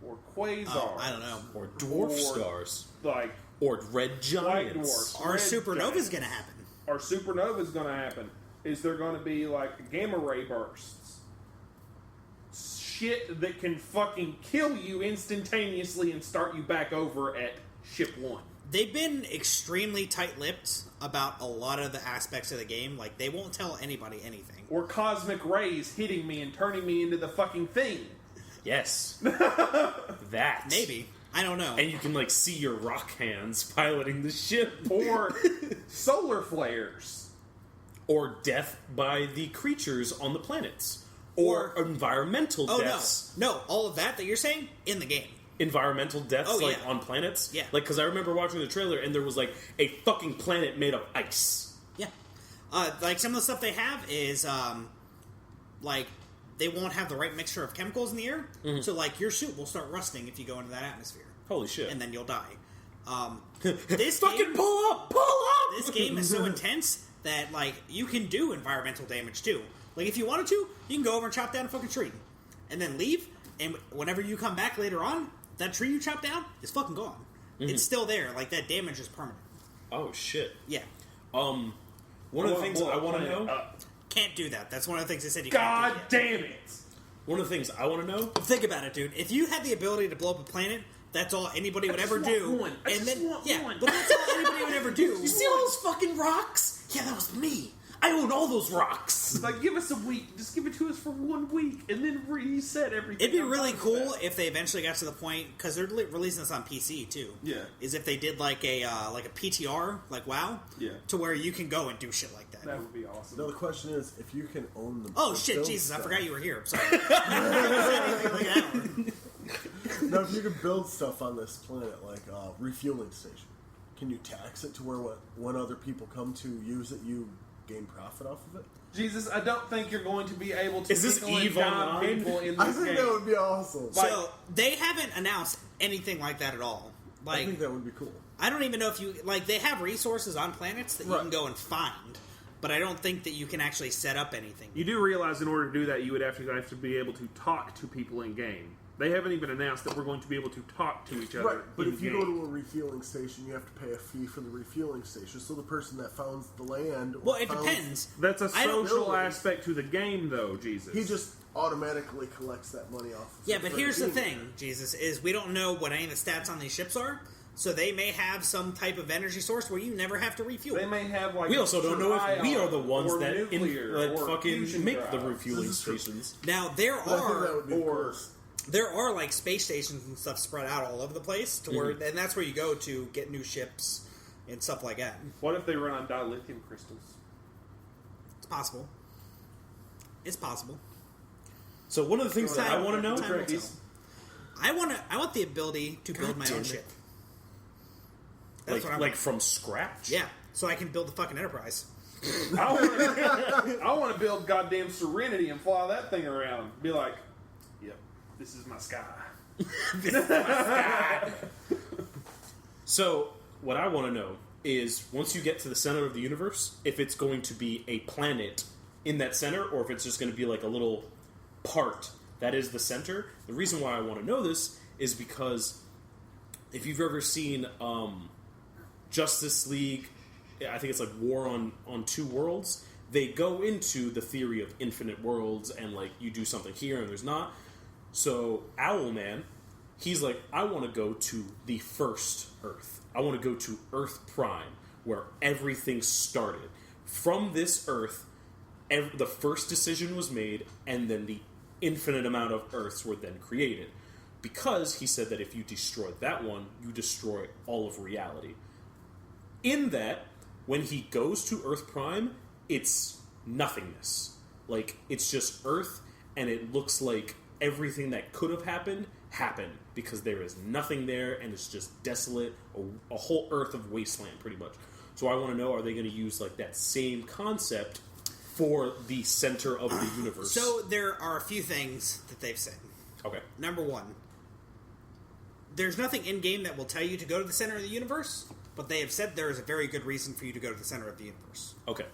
Or quasars? I don't know. Or dwarf stars. Like... Or red giants. Dwarfs, or supernova's going to happen. Or supernova's going to happen. Is there going to be, like, gamma ray bursts? Shit that can fucking kill you instantaneously and start you back over at ship 1. They've been extremely tight-lipped about a lot of the aspects of the game. Like, they won't tell anybody anything. Or cosmic rays hitting me and turning me into the fucking thing. Yes. That. Maybe. I don't know. And you can, like, see your rock hands piloting the ship. Or solar flares. Or death by the creatures on the planets. Or environmental deaths. No, all of that you're saying, in the game. Environmental deaths, on planets? Yeah. Like, because I remember watching the trailer, and there was, like, a fucking planet made of ice. Yeah. Like, some of the stuff they have is, like, they won't have the right mixture of chemicals in the air, so, like, your suit will start rusting if you go into that atmosphere. Holy shit. And then you'll die. This fucking game, pull up! This game is so intense that, like, you can do environmental damage, too. Like, if you wanted to, you can go over and chop down a fucking tree. And then leave, and whenever you come back later on, that tree you chopped down is fucking gone. It's still there. Like, that damage is permanent. Oh, shit. Yeah. One of the things I want to know... Can't do that. That's one of the things they said you God can't do. damn it! One of the things I want to know... Think about it, dude. If you had the ability to blow up a planet, that's all anybody would ever do. One. I just want one. But that's all anybody would ever do. You see all those fucking rocks? Yeah, that was me. I own all those rocks. It's like, give us a week. Just give it to us for 1 week, and then reset everything. It'd be really cool if they eventually got to the point, because they're releasing this on PC too. Yeah. Is if they did like a PTR, like WoW. Yeah. To where you can go and do shit like that. That would be awesome. Now the question is, if you can own them. Oh shit, Jesus! I forgot you were here. I'm sorry. I Now, if you can build stuff on this planet, like a refueling station, can you tax it to where when other people come to use it, you gain profit off of it? Jesus, I don't think you're going to be able to Is this nickel and Eve dime Online? people in I this think game. that would be awesome. So they haven't announced anything like that at all. I Like, think that would be cool. I don't even know if you like. They have resources on planets that you Right. can go and find, but I don't think that you can actually set up anything. You do realize in order to do that, you would have to be able to talk to people in game. They haven't even announced that we're going to be able to talk to each other. Right, but in if you game. go to a refueling station, you have to pay a fee for the refueling station. So the person that founds the land... or Well, it founds- depends. That's a I don't social know. aspect to the game, though, Jesus. He just automatically collects that money off of Yeah, but for here's the being thing, Jesus, is we don't know what any of the stats on these ships are, so they may have some type of energy source where you never have to refuel. They may have like. We also don't know if we are the ones or that nuclear, or fucking fusion make the drive. refueling This is true. stations. Now there But I think that are would be or- cool. there are like space stations and stuff spread out all over the place to where, and that's where you go to get new ships and stuff like that. What if they run on dilithium crystals? It's possible. It's possible. So one of the things that I Time- want to know time will tell. is I want the ability to build my damn own it. ship. That's what I want. like from scratch. Yeah, so I can build the fucking Enterprise. I want to build goddamn Serenity and fly that thing around. Be like, yep, this is my sky. So what I want to know is once you get to the center of the universe, if it's going to be a planet in that center, or if it's just going to be like a little part that is the center. The reason why I want to know this is because if you've ever seen Justice League, I think it's like War on Two Worlds, they go into the theory of infinite worlds and like you do something here and there's not. So Owlman, he's like, I want to go to the first Earth. I want to go to Earth Prime, where everything started. From this Earth, the first decision was made, and then the infinite amount of Earths were then created. Because he said that if you destroy that one, you destroy all of reality. In that, when he goes to Earth Prime, it's nothingness. Like, it's just Earth, and it looks like everything that could have happened, because there is nothing there, and it's just desolate, a whole Earth of wasteland, pretty much. So I want to know, are they going to use, like, that same concept for the center of the universe? So there are a few things that they've said. Okay. Number one, there's nothing in-game that will tell you to go to the center of the universe, but they have said there is a very good reason for you to go to the center of the universe. Okay.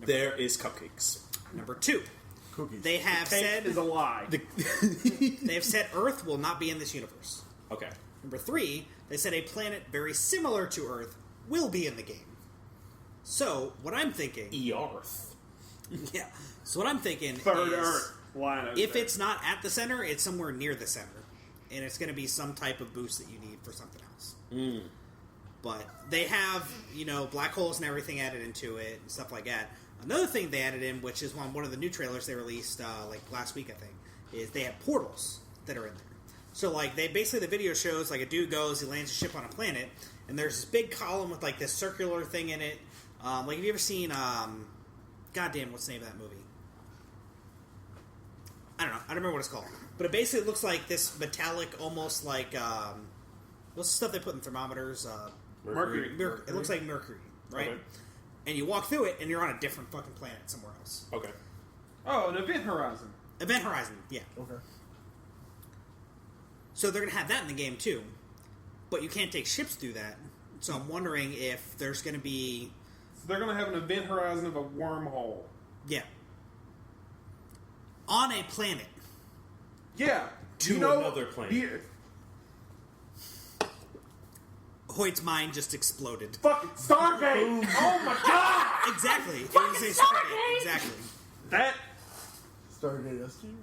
There is cupcakes. Number two, Cookies. they have Cake said is a lie. they have said Earth will not be in this universe. Okay. Number three, they said a planet very similar to Earth will be in the game. So what I'm thinking, Earth. yeah. So what I'm thinking Third is, Earth. Line of if there. it's not at the center, it's somewhere near the center, and it's going to be some type of boost that you need for something else. But they have, black holes and everything added into it and stuff like that. Another thing they added in, which is one of the new trailers they released like last week, I think, is they have portals. that are in there. So, like, the video shows, like, a dude goes, he lands a ship on a planet, and there's this big column with, like, this circular thing in it. Like, have you ever seen, goddamn, what's the name of that movie? I don't know. I don't remember what it's called. But it basically looks like this metallic, almost like, what's the stuff they put in thermometers? Mercury. It looks like mercury, right? Okay. And you walk through it, and you're on a different fucking planet somewhere else. Okay. Oh, an event horizon. Event Horizon, yeah. Okay. So they're going to have that in the game, too. But you can't take ships through that. So I'm wondering if there's going to be... So they're going to have an event horizon of a wormhole. Yeah. On a planet. Yeah. To another planet. Hoyt's mind just exploded. Fucking Stargate! Oh my god! Exactly. It Fucking was a Stargate! Exactly. That... Stargate SG.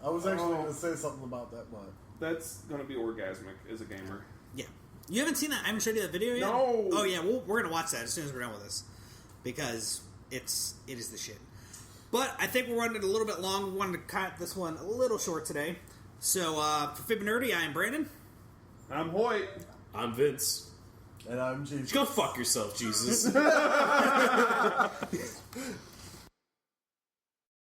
I was actually going to say something about that, but... That's going to be orgasmic as a gamer. Yeah. You haven't seen that? I haven't showed you that video yet? No! Oh, yeah. We're going to watch that as soon as we're done with this. Because it is the shit. But I think we're running it a little bit long. We wanted to cut this one a little short today. So, for Fibonerdi, I am Brandon. I'm Hoyt. I'm Vince. And I'm Jesus. Go fuck yourself, Jesus.